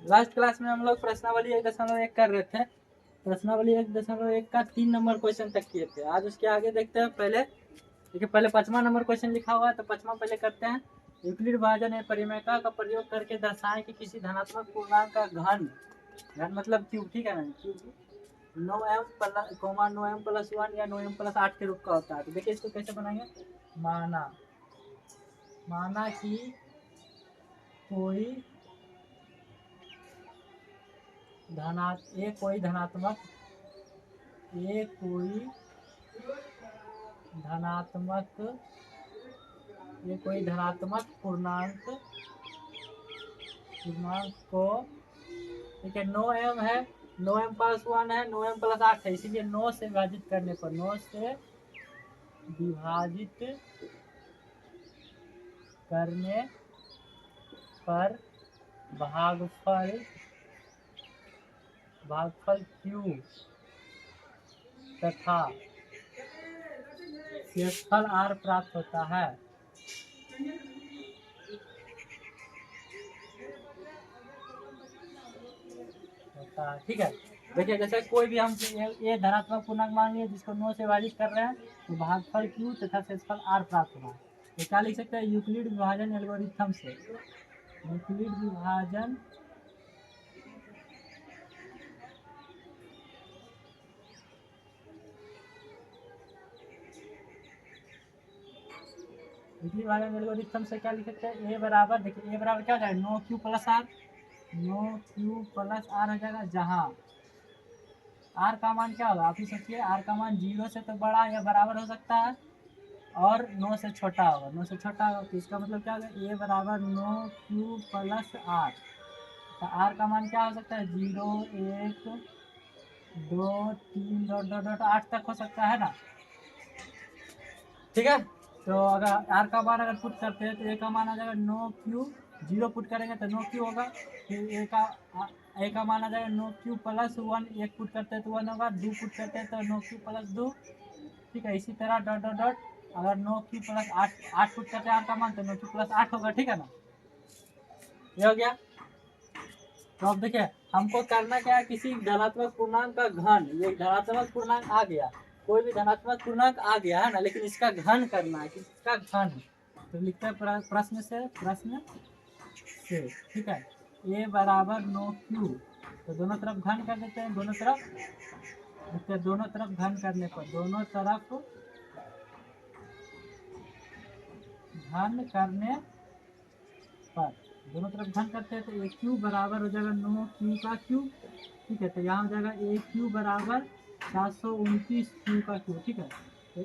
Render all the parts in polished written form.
Last class में हम लोग प्रश्नावली 1.1 कर रहे थे। प्रश्नावली 1.1 का 3 नंबर क्वेश्चन तक किए थे। आज उसके आगे देखते हैं। पहले देखिए, पहले 5वां नंबर क्वेश्चन लिखा हुआ है, तो 5वां पहले करते हैं। यूक्लिड विभाजन या परिमेयता का प्रयोग करके दर्शाएं कि किसी धनात्मक पूर्णांक का घन, घन मतलब क्यूब, ठीक है ना, क्यूब 9m प्लस 9m+1 या 9m+8 के रूप का होता है। तो देखिए इसको कैसे बनाएंगे। माना कि कोई कोई धनात्मक पूर्णांक को, ठीक है, 9m है, 9m+1 है, 9m+8 है, इसीलिए 9 से विभाजित करने पर भागफल Q तथा शेषफल R प्राप्त होता है। ठीक है। देखिए, जैसे कोई भी हम ये धनात्मक पूर्णांक मान लिया जिसको 9 से विभाजित कर रहे हैं, तो भागफल Q तथा शेषफल R प्राप्त होगा। तो क्या लिख सकते हैं, यूक्लिड विभाजन एल्गोरिथम से, यूक्लिड विभाजन एल्गोरिथम से क्या लिख सकते हैं, ए बराबर, देखिए ए बराबर क्या हो जाएगा, 9Q + R, 9Q + R हो जाएगा, जहाँ R का मान क्या होगा, आप ही सोचिए, R का मान 0 से तो बड़ा या बराबर हो सकता है और 9 से छोटा होगा, 9 से छोटा होगा। तो इसका मतलब क्या होगा, ए बराबर 9Q + R। तो R का मान क्या हो सकता है, 0, 1, 2, 3, डॉट डॉट डॉट 8 तक हो सकता है ना, ठीक है। तो अगर R का मान अगर पुट करते हैं तो ए का मान आ जाएगा 9Q, 0 पुट करेंगे तो 9Q होगा, फिर ए का मान आ जाएगा 9Q + 1, 1 पुट करते हैं तो 1 होगा, 2 पुट करते हैं तो 9Q + 2, ठीक है। इसी तरह डॉट डॉट डॉट, अगर 9Q + 8 पुट करते हैं R का मान तो 9Q + 8 होगा, ठीक है ना, ये हो गया। तो अब देखिए हमको करना क्या है, किसी धनात्मक पूर्णांक का घन, ये धनात्मक पूर्णांक आ गया, कोई भी धनात्मक पूर्णांक आ गया है ना, लेकिन इसका घन करना है, किसका घन। तो लिखते हैं प्रश्न से, ठीक है, ए बराबर 9Q, तो दोनों तरफ घन कर देते हैं, दोनों तरफ लिखते हैं, दोनों तरफ घन करने पर, दोनों तरफ घन करते हैं तो ए क्यू बराबर हो जाएगा 9Q का क्यूब, ठीक है। तो यहाँ हो जाएगा ए क्यू बराबर 729 क्यू का क्यू, ठीक है। तो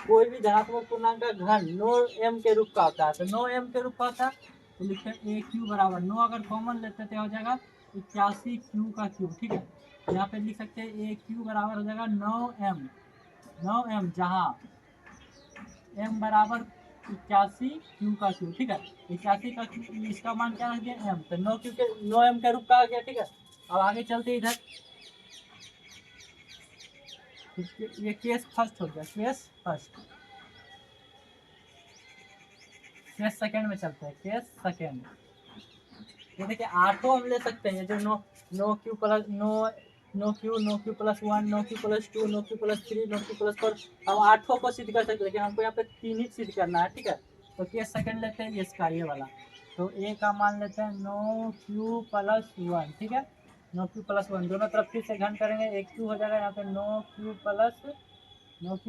कोई भी धनात्मक पूर्णांक का घन 9m के रूप का होता है, तो 9m के रूप का होता है, तो लिखते हैं ए क्यू बराबर 9 अगर कॉमन लेते हैं तो हो जाएगा 81 क्यू का क्यू, ठीक है। यहाँ पे लिख सकते हैं ए क्यू बराबर हो जाएगा 9m, जहाँ m बराबर 81 क्यू का क्यू, ठीक है। 81 का क्यू, इसका मान क्या रख दिया, m, तो 9m के रूप का आ गया, ठीक है। अब आगे चलते इधर, ये केस फर्स्ट हो गया, केस सेकंड में चलते हैं, केस सेकंड। ये देखिए आठों हम ले सकते हैं, जो no Q + 1, 9Q + 2, 9Q + 3, 9Q + 4, हम आठों को सिद्ध कर सकते हैं, लेकिन हमको यहाँ पे 3 ही सिद्ध करना है, ठीक है। तो केस सेकंड लेते हैं, इसका ये वाला, तो ए का मान लेते हैं 9Q + 1, ठीक है। 9Q + 1 दोनों तरफ फिर से घन करेंगे, एक क्यू हो जाएगा, यहाँ पे 9Q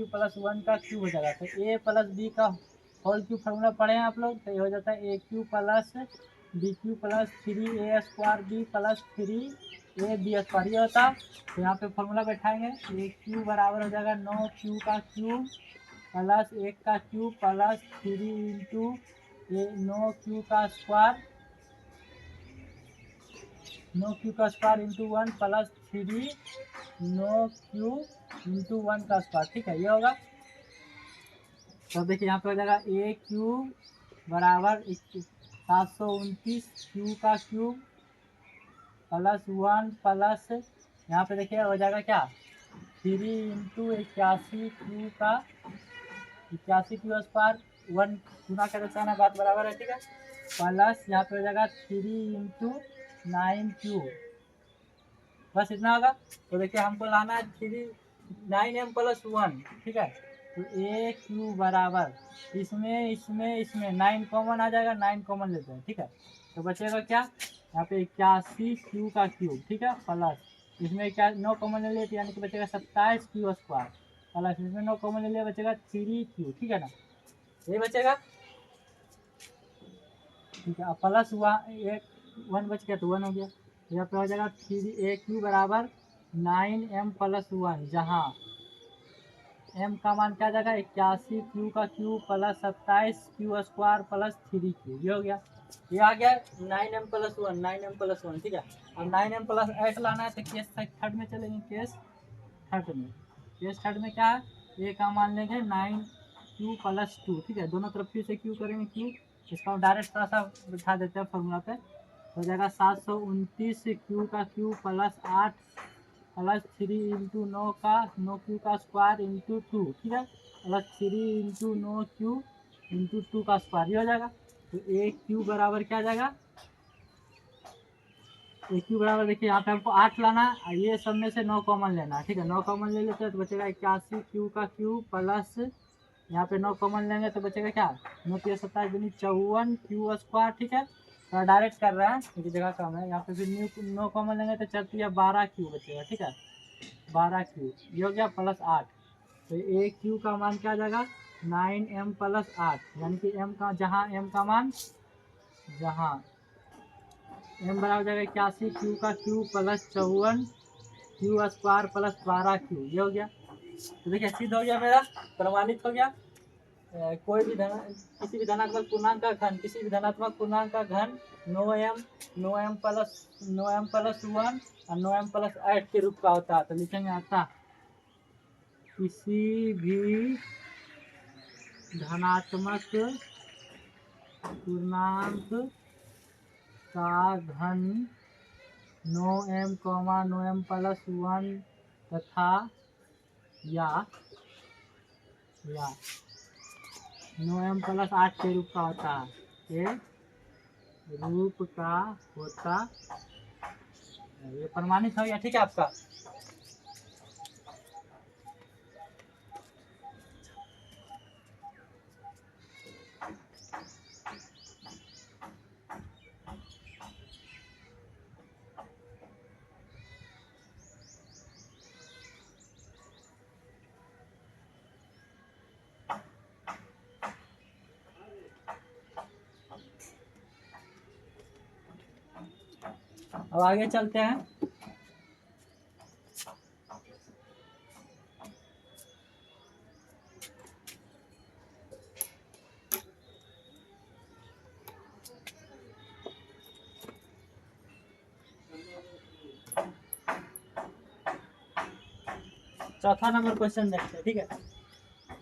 + 1 का क्यूब हो जाएगा। तो ए + बी का होल क्यूब फार्मूला पढ़े हैं आप लोग, तो ये हो जाता है AQ + BQ + 3A² B + 3AB², ये होता है। तो यहाँ पे फॉर्मूला बैठाएंगे, AQ बराबर हो जाएगा 9Q का क्यूब + 1 का क्यूब + 3 × 9Q का स्क्वायर, 9Q का स्क्वायर × 1 + 3 9Q × 1 का स्क्वायर, ठीक है, ये होगा। तो देखिए यहाँ पे हो जाएगा AQ बराबर 729 क्यू का क्यूब +1 प्लस, यहाँ पे देखिए हो जाएगा क्या, 3 × 81 क्यू का 81 क्यू स्क्वायर, 1 गुना कर देता है ना, बात बराबर है, ठीक है। प्लस यहाँ पे हो जाएगा 3 × 9Q, बस इतना होगा। तो देखिए हमको लाना है 9m+1, ठीक है। तो AQ बराबर इसमें इसमें इसमें 9 कॉमन आ जाएगा, 9 कॉमन लेते हैं, ठीक है। तो बचेगा क्या, यहाँ पे 81Q का क्यूब, ठीक है, प्लस इसमें क्या 9 कॉमन ले लिए तो यानी कि बचेगा 27Q स्क्वायर, प्लस इसमें 9 कॉमन ले लिया बचेगा 3Q, ठीक है ना, ये बचेगा, ठीक है। अब प्लस हुआ एक 1 बच गया तो 1 हो गया, यहाँ पे हो जाएगा 3AQ बराबर 9m+1, जहाँ m का मान क्या जाएगा 81Q का cube plus 27Q square plus 3Q, ये हो गया, ये आ गया 9m+1, 9m+1, ठीक है। अब 9m+8 लाना है तो केस थर्ड में चलेंगे, केस थर्ड में क्या है, ए का मान लेंगे 9Q+2, ठीक है, दोनों तरफ फिर से क्यू करेंगे, क्यू इसका डायरेक्ट थोड़ा सा बिठा देते हैं फॉर्मूला पे, हो जाएगा 729Q का क्यूब प्लस 8 प्लस 3 × 9 का 9Q का स्क्वायर इंटू 2, ठीक है, प्लस 3 × 9Q इंटू 2 का स्क्वायर, ये हो जाएगा। तो AQ बराबर क्या आ जाएगा, AQ बराबर देखिए यहाँ पे हमको 8 लाना है और ये सब में से 9 कॉमन लेना है, ठीक है, 9 कॉमन ले लेते हैं तो बचेगा 81Q का क्यूब प्लस यहाँ पे 9 कॉमन लेंगे तो बचेगा क्या, 9 3 27 दूनी 54Q स्क्वायर, ठीक है। तो डायरेक्ट कर रहे हैं क्योंकि जगह कम है, यहाँ पे फिर 9 कॉमन लेंगे तो 4 12Q बचेगा, ठीक है, 12Q, ये हो गया प्लस 8। तो AQ का मान क्या आ जाएगा 9m+8, यानी कि m का जहाँ m का मान जहाँ m बराबर जाएगा 81Q का cube plus 54Q square plus 12Q, ये हो गया। तो देखिए सिद्ध हो गया मेरा, प्रमाणित हो गया। कोई भी किसी भी धनात्मक पूर्णांक का घन, किसी भी धनात्मक पूर्णांक का घन 9m 9m+1 और 9m+8 के रूप का होता है। तो लिखेंगे आता किसी भी धनात्मक पूर्णांक का घन 9m, 9m+1 तथा या 9m+8 के रूप का होता है, के रूप का होता, ये प्रमाणित हो गया, ठीक है आपका। अब आगे चलते हैं। चौथा नंबर क्वेश्चन देखते हैं, ठीक है,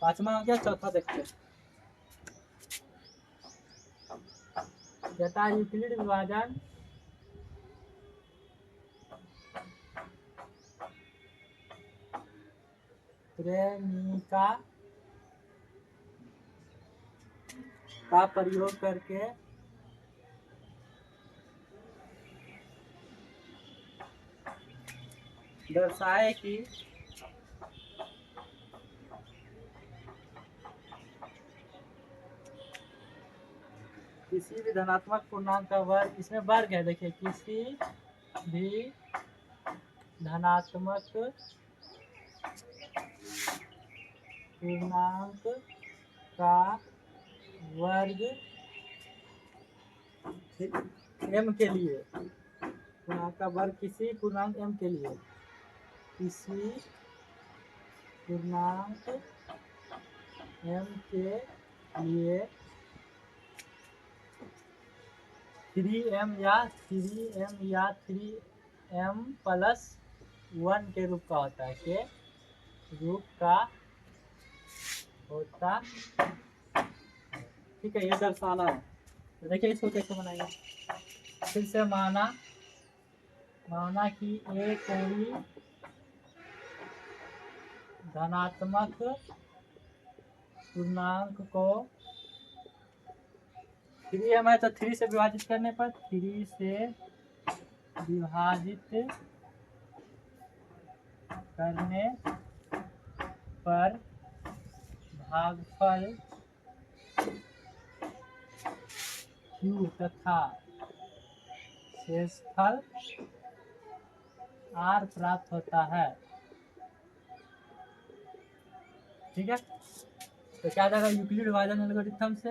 5वां हो गया, चौथा देखते हैं। यथा यूक्लिड विभाजन प्रेमिका का प्रयोग करके दर्शाए कि किसी भी धनात्मक पूर्णांक का वर्ग, इसमें वर्ग है, देखिए किसी भी धनात्मक पूर्णांक का वर्ग m के लिए, पूर्णांक का वर्ग किसी पूर्णांक m के लिए, किसी पूर्णांक m के लिए 3m या 3m+1 के रूप का होता है, के रूप का होता, ठीक है, ये दर्शाना है। तो देखिए इसको कैसे बनाएंगे, फिर से माना कि एक कोई धनात्मक पूर्णांक को 3m है तो 3 से विभाजित करने पर 3 से विभाजित करने पर भागफल Q तथा शेषफल R प्राप्त होता है। ठीक है, तो क्या जाएगा यूक्लिड विभाजन एल्गोरिथम से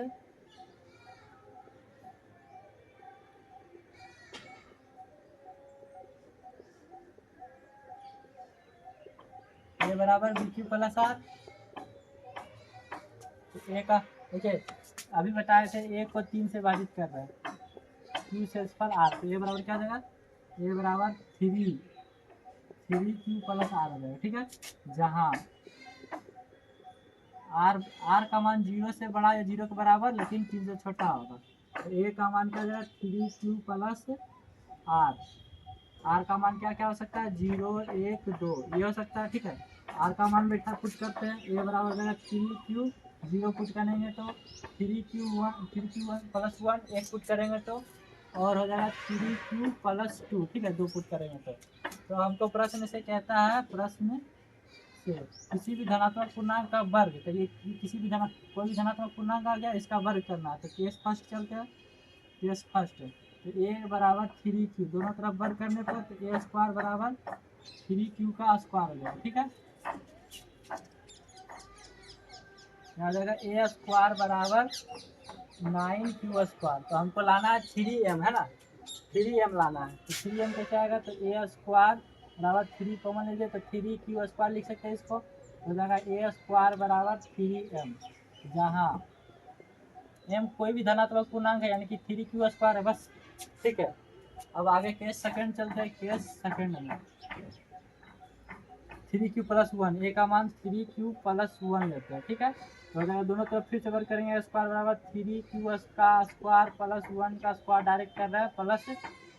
ये बराबर बी क्यू प्लस आर। तो ए का देखिए अभी बताए थे ए को 3 से विभाजित कर रहे हैं, क्यू शेषफल आर, तो ये बराबर क्या जाएगा, ए बराबर 3 क्यू प्लस आर हो जाएगा। ठीक है, जहाँ आर का मान 0 से बड़ा या 0 के बराबर लेकिन 3 से छोटा होगा, तो ए का मान क्या हो जाएगा 3 क्यू प्लस आर का मान क्या क्या हो सकता है 0 1 2 ये हो सकता है। ठीक है, आर का मान बैठा पुट करते हैं, ए बराबर हो जाएगा 3 क्यू 0 पुट करेंगे तो 3 क्यू 1 प्लस 1 1 पुट करेंगे तो और हो जाएगा 3 क्यू प्लस 2। ठीक है, 2 पुट करेंगे तो हमको प्रश्न से कहता है, प्रश्न से किसी भी धनात्मक पूर्णांक का वर्ग, तो ये किसी भी कोई भी धनात्मक पूर्णांक आ गया इसका वर्ग करना है, तो केस फर्स्ट चलते हैं, केस फर्स्ट तो ए बराबर 3 क्यू दोनों तरफ वर्ग करने पर तो ए स्क्वायर बराबर 3 क्यू का स्क्वायर हो जाएगा। ठीक है, यहाँ जाएगा ए स्क्वायर बराबर 9 क्यू स्क्वायर, तो हमको लाना है 3m है ना, 3m लाना है, तो 3m कैसे आएगा, तो ए स्क्वायर बराबर 3 कॉमन लीजिए तो 3 क्यू स्क्वायर लिख सकते हैं, इसको हो जाएगा ए स्क्वायर बराबर 3m, जहाँ m कोई भी धनात्मक पूर्णांक है यानी कि 3 क्यू स्क्वायर है बस। ठीक है, अब आगे केस सेकंड चलते हैं, केस सेकंड में 3 क्यू प्लस 1 ए का मान 3 क्यू प्लस 1 लेते हैं। ठीक है, तो अगर दोनों तरफ फिर से वर्ग करेंगे, स्क्वायर बराबर 3 क्यू का स्क्वायर प्लस 1 का स्क्वायर डायरेक्ट कर रहा है प्लस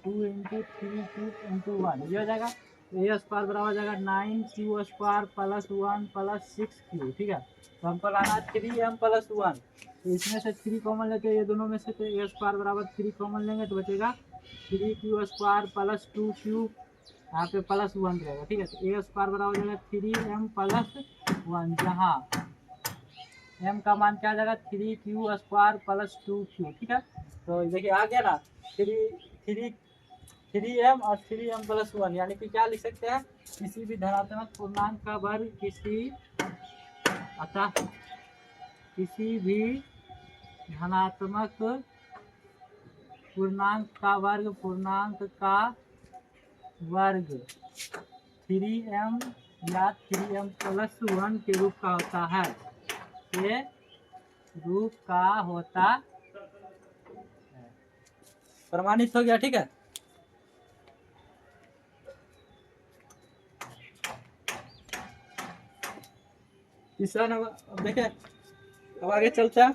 2 इंटू 3 क्यू इंटू 1 ये हो जाएगा, ए स्क्वायर बराबर हो जाएगा 9 Q square plus 1 plus 6 Q. ठीक है, तो हमको लाना 3m प्लस 1, तो इसमें से 3 कॉमन लेते हैं ये दोनों में से, तो ए स्क्वायर बराबर 3 कॉमन लेंगे तो बचेगा 3 क्यू स्क्वायर प्लस 2 क्यू, यहाँ पे प्लस 1 रहेगा। ठीक है, तो ए स्क्वायर बराबर हो जाएगा 3m प्लस 1, जहाँ m का मान क्या आ जाएगा 3 क्यू स्क्वायर प्लस 2 क्यू। ठीक है, तो देखिए आ गया ना 3m और 3m प्लस 1, यानी कि क्या लिख सकते हैं, किसी भी धनात्मक पूर्णांक का वर्ग किसी भी धनात्मक पूर्णांक का वर्ग 3m या 3m प्लस 1 के रूप का होता है, के रूप का होता है, प्रमाणित हो गया। ठीक है, तीसरा नंबर देखे, अब आगे चलते हैं।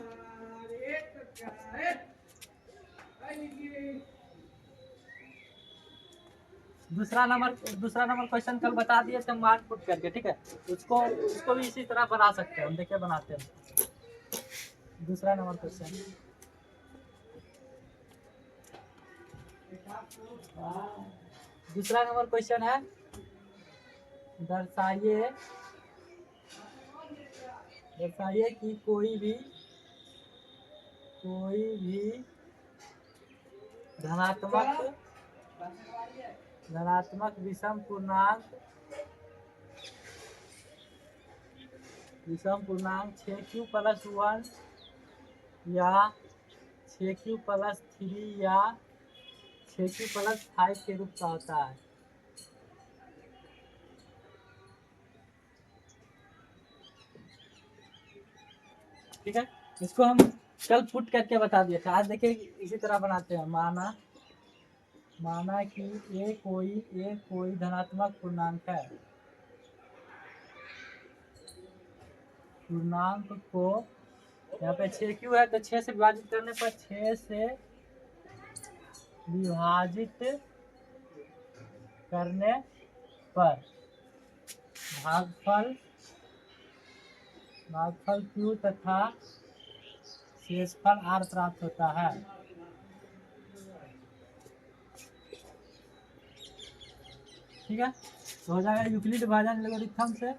दूसरा नंबर क्वेश्चन कल बता दिए थे मार्क पुट करके। ठीक है, उसको भी इसी तरह बना सकते हैं हम, देखिए बनाते हैं। दूसरा नंबर क्वेश्चन है, दर्शाइए कि कोई भी धनात्मक विषम पूर्णांक 6q प्लस 1 या 6q प्लस 3 या 6q प्लस 5 के रूप का होता है। ठीक है, इसको हम कल पुट करके बता दिए थे, आज देखिए इसी तरह बनाते हैं। माना कि ए कोई धनात्मक पूर्णांक है, पूर्णांक को यहाँ पे 6q है तो 6 से विभाजित करने पर 6 से विभाजित करने पर भागफल q तथा शेषफल r प्राप्त होता है। ठीक है। तो हो जाएगा यूक्लिड विभाजन एल्गोरिथम से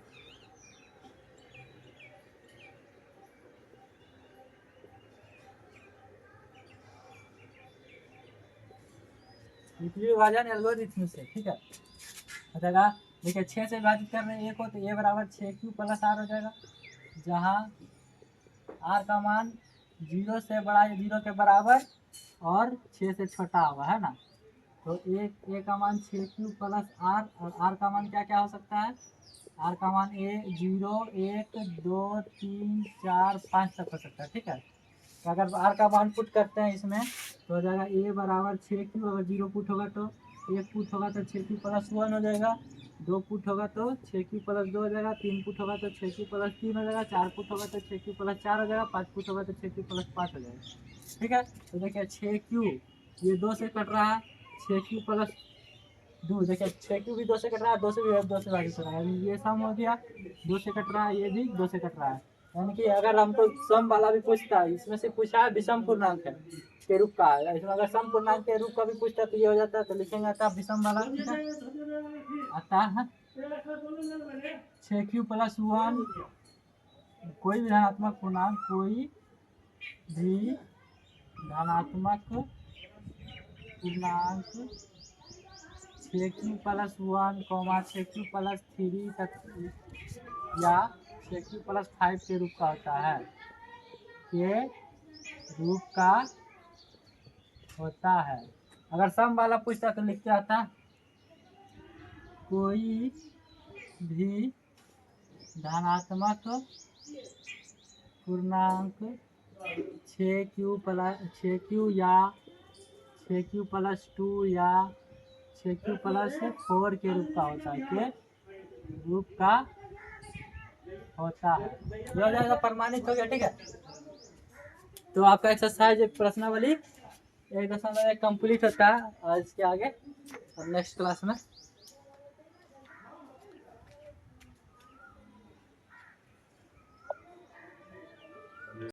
यूक्लिड विभाजन एल्गोरिथम से, ठीक है। हो जाएगा देखिए 6 से विभाजित कर रहे हैं ए को, तो ए बराबर 6q प्लस आर हो जाएगा, जहाँ आर का मान 0 से बड़ा या 0 के बराबर और 6 से छोटा होगा, है ना। तो ए का मान 6q प्लस आर, और आर का मान क्या क्या हो सकता है, आर का मान 0 1 2 3 4 5 तक हो सकता है, ठीक है। तो अगर आर का मान पुट करते हैं इसमें तो हो जाएगा ए बराबर 6q, अगर 0 पुट होगा तो 1 पुट होगा तो 6q प्लस 1 हो जाएगा, 2 पुट होगा तो 6q प्लस 2 हो जाएगा, 3 पुट होगा तो 6q प्लस 3 हो जाएगा, 4 पुट होगा तो 6q प्लस 4 हो जाएगा, 5 पुट होगा तो 6q प्लस 5 हो जाएगा, ठीक है। तो देखिए 6q ये 2 से कट रहा है, 6q प्लस 2, देखिए 6q भी 2 से कट रहा है, 2 से भी 2 से भागी कर रहा है, ये सम हो गया, 2 से कट रहा है, ये भी 2 से कट रहा है। यानी कि अगर हमको सम वाला भी पूछता है, इसमें से पूछा है विषम पूर्णांक है के रूप का है, इसमें अगर सम पूर्णांक के रूप का भी पूछता है तो ये हो जाता है, तो लिखेंगे आता विषम वाला, आता है 6q प्लस 1, कोई भी धनात्मक पूर्णांक, कोई भी धनात्मक पूर्णांक 6q प्लस 1, 6q प्लस 3 तक या 6q प्लस 5 के रूप का होता है, के रूप का होता है। अगर सम वाला पूछता तो लिख के आता कोई भी धनात्मक पूर्णांक 6q या 6q प्लस 2 या 6q प्लस 4 के रूप का होता है, के रूप का होता है। ये हो जाएगा प्रमाणित हो गया, ठीक है। तो आपका एक्सरसाइज प्रश्नावली 1.1 कंप्लीट होता है आज के आगे, और नेक्स्ट क्लास में